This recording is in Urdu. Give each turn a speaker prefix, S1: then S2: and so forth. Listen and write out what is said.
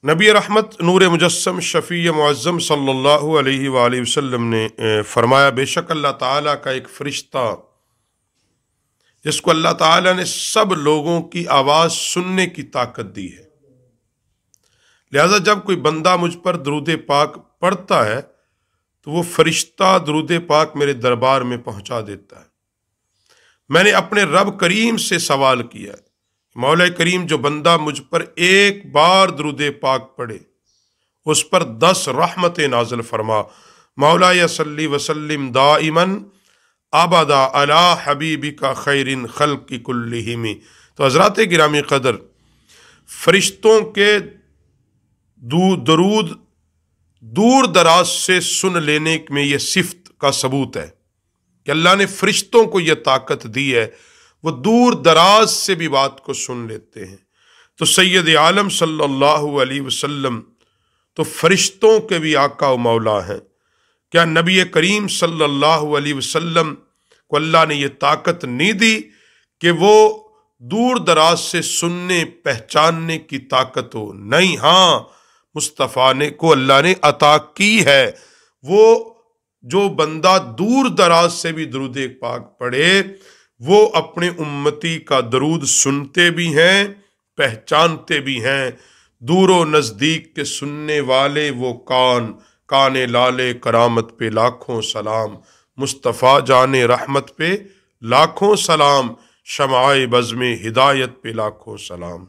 S1: نبی رحمت نور مجسم شفیع معظم صلی اللہ علیہ وآلہ وسلم نے فرمایا، بے شک اللہ تعالیٰ کا ایک فرشتہ جس کو اللہ تعالیٰ نے سب لوگوں کی آواز سننے کی طاقت دی ہے، لہذا جب کوئی بندہ مجھ پر درود پاک پڑھتا ہے تو وہ فرشتہ درود پاک میرے دربار میں پہنچا دیتا ہے۔ میں نے اپنے رب کریم سے سوال کیا ہے، مولا کریم جو بندہ مجھ پر ایک بار درود پاک پڑھے اس پر 10 رحمتیں نازل فرما، مولا یا صلی وسلم دائماً ابدا علی حبیبک خیر خلق کلہم۔ تو حضرات گرامی قدر، فرشتوں کے درود دور دراز سے سن لینے میں یہ صفت کا ثبوت ہے کہ اللہ نے فرشتوں کو یہ طاقت دی ہے، وہ دور دراز سے بھی بات کو سن لیتے ہیں۔ تو سید عالم صلی اللہ علیہ وسلم تو فرشتوں کے بھی آقا و مولا ہیں، کیا نبی کریم صلی اللہ علیہ وسلم کو اللہ نے یہ طاقت نہیں دی کہ وہ دور دراز سے سننے پہچاننے کی طاقت ہو؟ نہیں، ہاں، مصطفیٰ نے کو اللہ نے عطا کی ہے۔ وہ جو بندہ دور دراز سے بھی درود پاک پڑھے وہ اپنے امتی کا درود سنتے بھی ہیں، پہچانتے بھی ہیں۔ دور و نزدیک کے سننے والے وہ کان لالے کرامت پہ لاکھوں سلام، مصطفیٰ جان رحمت پہ لاکھوں سلام، شمعائے بزم ہدایت پہ لاکھوں سلام۔